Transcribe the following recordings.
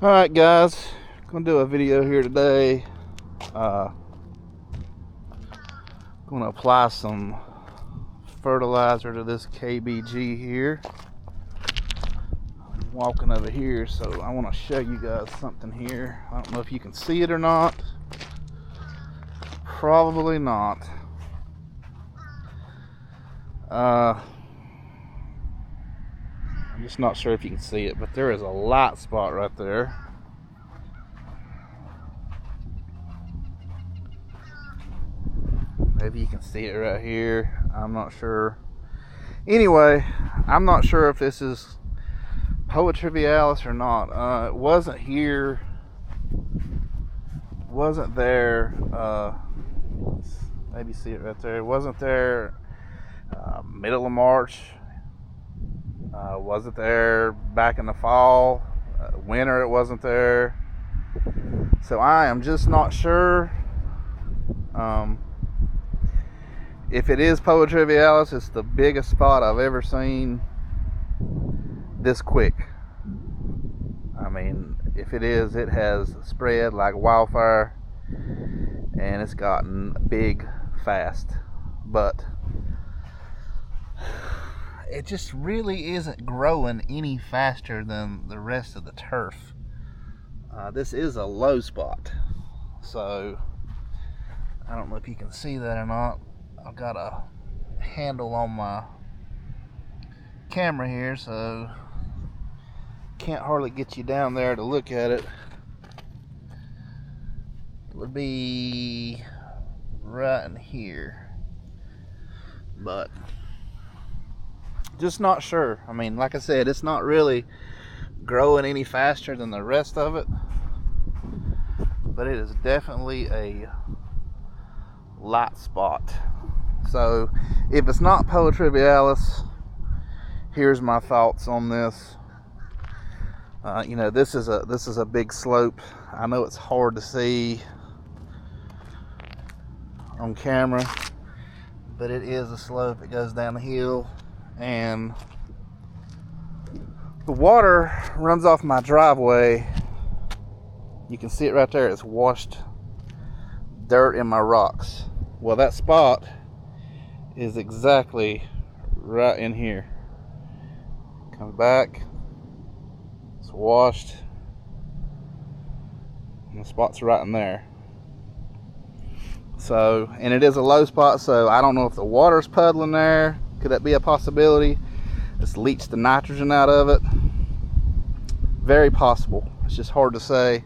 Alright guys, gonna do a video here today. Gonna apply some fertilizer to this KBG here. I'm walking over here, so I want to show you guys something here. I don't know if you can see it or not. Probably not. I'm just not sure if you can see it, but there is a light spot right there. Maybe you can see it right here. I'm not sure. Anyway, I'm not sure if this is Poatrivialis or not. It wasn't here. Wasn't there. Maybe see it right there. It wasn't there middle of March. Wasn't there back in the fall. Winter it wasn't there. So I am just not sure. If it is Poatrivialis, it's the biggest spot I've ever seen this quick. I mean, if it is, it has spread like wildfire and it's gotten big fast. But it just really isn't growing any faster than the rest of the turf. This is a low spot, so I don't know if you can see that or not. I've got a handle on my camera here, so can't hardly get you down there to look at it. It would be right in here, but just not sure. I mean, like I said, it's not really growing any faster than the rest of it, but it is definitely a light spot. So if it's not Poatrivialis, here's my thoughts on this. You know, this is a big slope. I know it's hard to see on camera, but it is a slope. It goes down the hill, and the water runs off my driveway. You can see it right there. It's washed dirt in my rocks. Well, that spot is exactly right in here. Come back, it's washed, and the spot's right in there. So, and it is a low spot, so I don't know if the water's puddling there. Could that be a possibility? It's leached the nitrogen out of it. Very possible. It's just hard to say.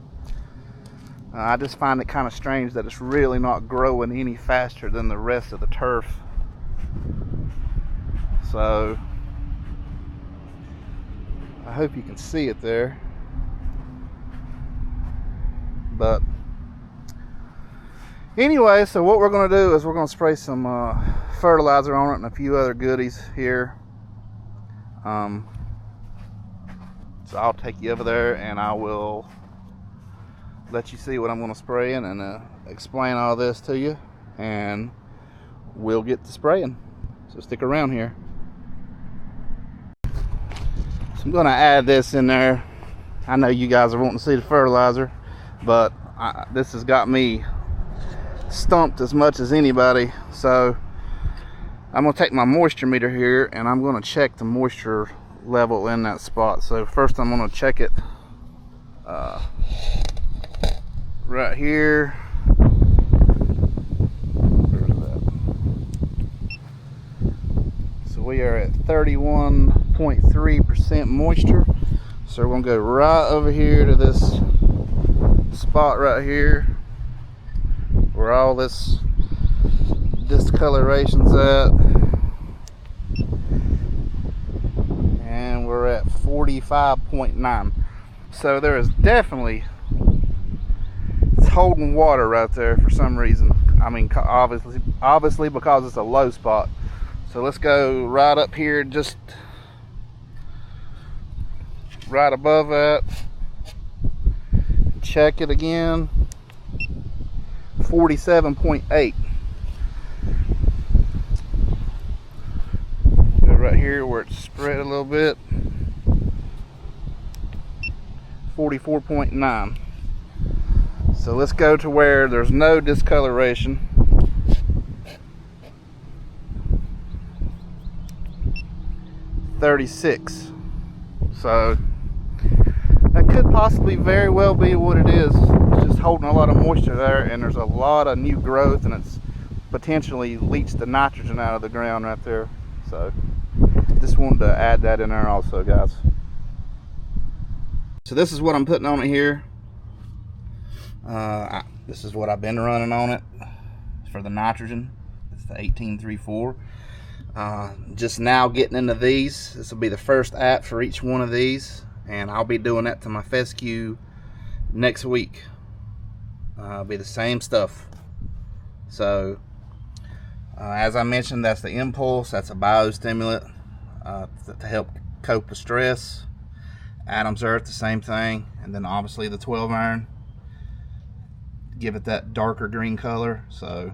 I just find it kind of strange that it's really not growing any faster than the rest of the turf. So I hope you can see it there. But anyway, so what we're going to do is we're going to spray some fertilizer on it and a few other goodies here. So I'll take you over there and I will let you see what I'm going to spray in and explain all this to you, and we'll get to spraying. So stick around here. So I'm going to add this in there. I know you guys are wanting to see the fertilizer, but this has got me stumped as much as anybody. So I'm going to take my moisture meter here and I'm going to check the moisture level in that spot. So first I'm going to check it right here. Where's that? So we are at 31.3% moisture. So we're going to go right over here to this spot right here where all this discoloration's at, and we're at 45.9. so there is definitely, it's holding water right there for some reason. I mean, obviously because it's a low spot. So let's go right up here, just right above that, check it again. 47.8. Go right here where it's spread a little bit. 44.9. So let's go to where there's no discoloration. .36. So that could possibly very well be what it is. It's just holding a lot of moisture there, and there's a lot of new growth, and it's potentially leached the nitrogen out of the ground right there. So just wanted to add that in there also, guys. So this is what I'm putting on it here. This is what I've been running on it for the nitrogen. It's the 1834. Just now getting into these. This will be the first app for each one of these, and I'll be doing that to my fescue next week. It'll be the same stuff. So as I mentioned, that's the Impulse. That's a biostimulant to help cope with stress. Adam's Earth, the same thing. And then obviously the 12 iron, give it that darker green color. So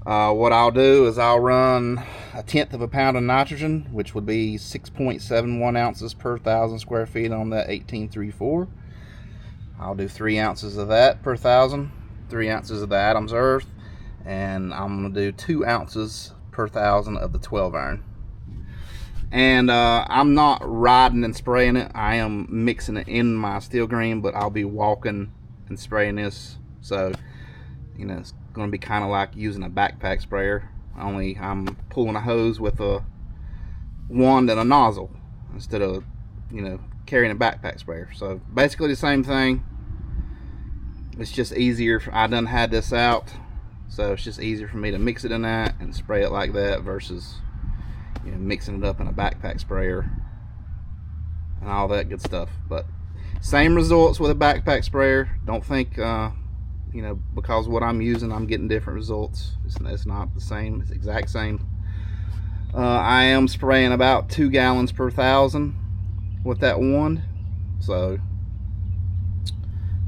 what I'll do is I'll run 1/10 of a pound of nitrogen, which would be 6.71 ounces per 1,000 square feet on that 1834. I'll do 3 ounces of that per 1,000, 3 ounces of the Adam's Earth, and I'm going to do 2 ounces per 1,000 of the 12 iron. And I'm not riding and spraying it. I am mixing it in my steel green, but I'll be walking and spraying this. So, you know, it's going to be kind of like using a backpack sprayer, only I'm pulling a hose with a wand and a nozzle instead of, you know, carrying a backpack sprayer. So basically the same thing. It's just easier. I done had this out, so it's just easier for me to mix it in that and spray it like that versus, you know, mixing it up in a backpack sprayer and all that good stuff. But same results with a backpack sprayer. Don't think you know, because what I'm using, I'm getting different results. It's not the same. It's the exact same. I am spraying about 2 gallons per 1,000 with that wand. So,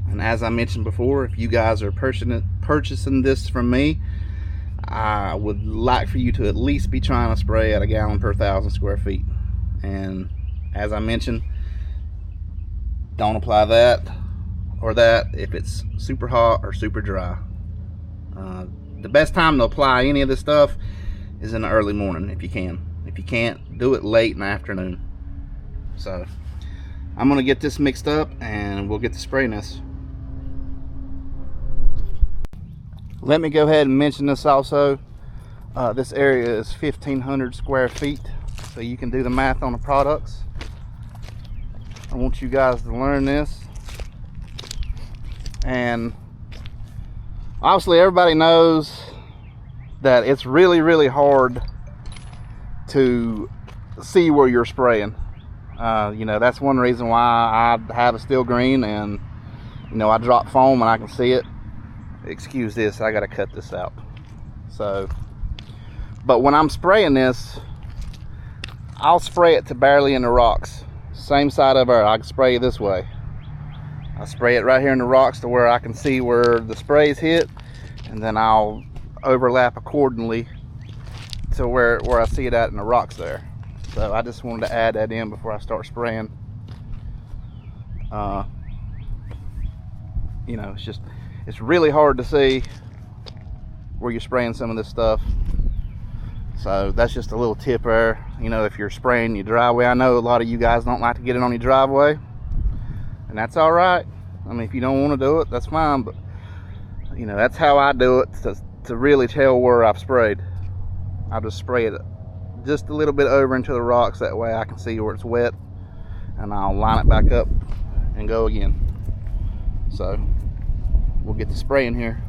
and as I mentioned before, if you guys are purchasing this from me, I would like for you to at least be trying to spray at 1 gallon per 1,000 square feet. And as I mentioned, don't apply that or that if it's super hot or super dry. The best time to apply any of this stuff is in the early morning if you can. If you can't, do it late in the afternoon. So I'm gonna get this mixed up and we'll get to spraying this. Let me go ahead and mention this also. This area is 1,500 square feet, so you can do the math on the products. I want you guys to learn this. And obviously everybody knows that it's really, really hard to see where you're spraying. You know, that's one reason why I have a steel green, and you know, I drop foam and I can see it. Excuse this, I gotta cut this out. So, but when I'm spraying this, I'll spray it to barely in the rocks. Same side of her, I can spray it this way. I spray it right here in the rocks to where I can see where the sprays hit, and then I'll overlap accordingly to where I see it at in the rocks there. So I just wanted to add that in before I start spraying. You know, it's really hard to see where you're spraying some of this stuff. So that's just a little tip there. You know, if you're spraying your driveway, I know a lot of you guys don't like to get it on your driveway, and that's all right. I mean, if you don't want to do it, that's fine, but you know, that's how I do it to really tell where I've sprayed. I'll just spray it just a little bit over into the rocks, that way I can see where it's wet, and I'll line it back up and go again. So we'll get to spraying here.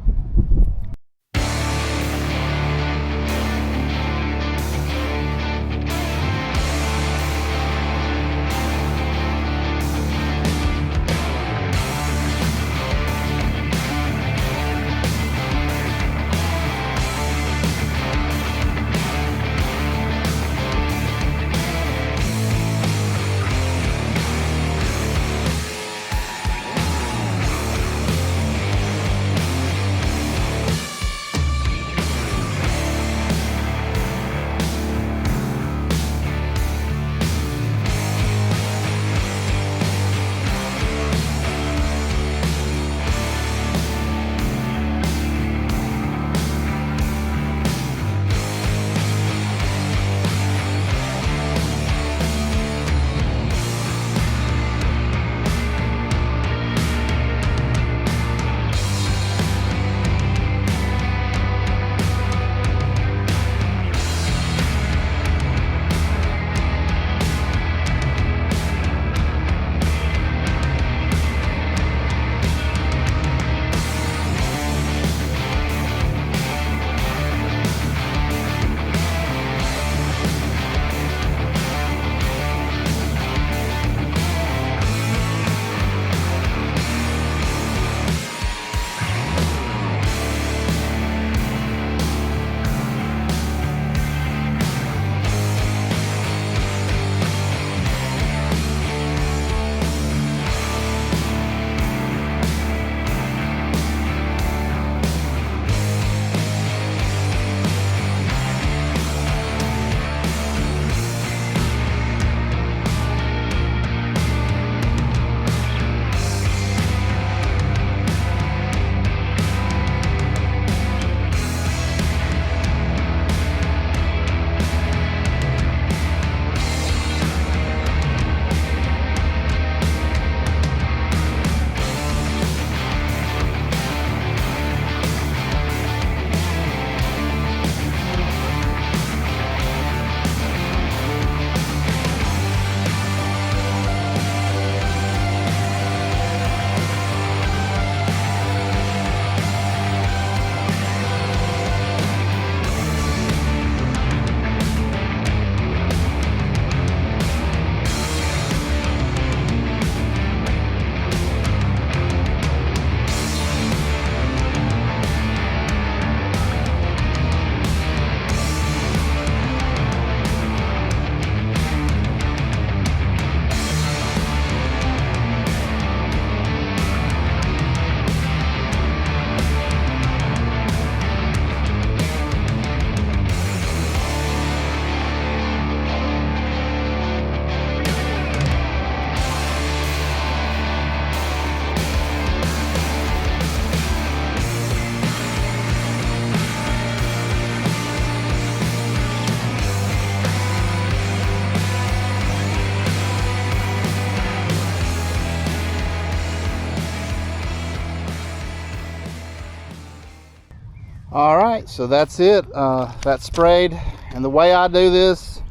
All right, so that's it. That's sprayed. And the way I do this,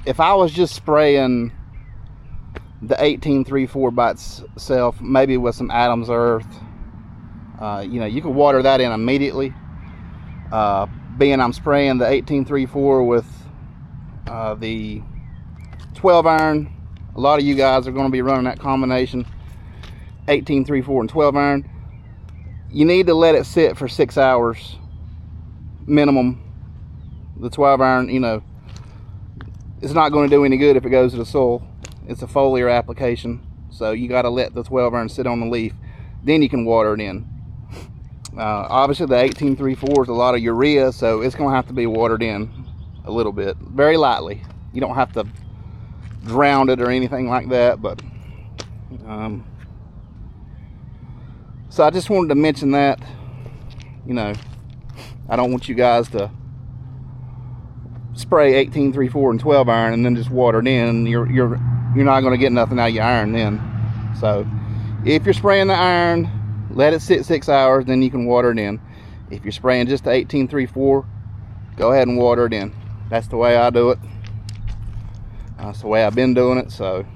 if I was just spraying the 1834 by itself, maybe with some Adam's Earth, you know, you can water that in immediately. Being I'm spraying the 1834 with the 12 iron, a lot of you guys are going to be running that combination 1834 and 12 iron. You need to let it sit for 6 hours minimum. The 12 iron, you know, it's not going to do any good if it goes to the soil. It's a foliar application, so you got to let the 12 iron sit on the leaf, then you can water it in. Obviously the 1834 is a lot of urea, so it's going to have to be watered in a little bit, very lightly. You don't have to drown it or anything like that, but so I just wanted to mention that. You know, I don't want you guys to spray 1834 and 12 iron and then just water it in, and you're not going to get nothing out of your iron then. So if you're spraying the iron, let it sit 6 hours, then you can water it in. If you're spraying just the 1834, go ahead and water it in. That's the way I do it. That's the way I've been doing it. So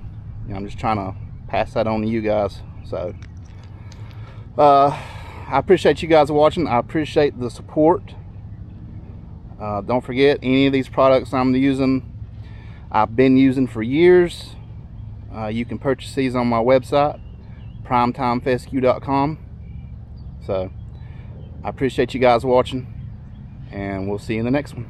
you know, I'm just trying to pass that on to you guys. So I appreciate you guys watching. I appreciate the support. Don't forget, any of these products I've been using for years. You can purchase these on my website, primetimefescue.com. So I appreciate you guys watching, and we'll see you in the next one.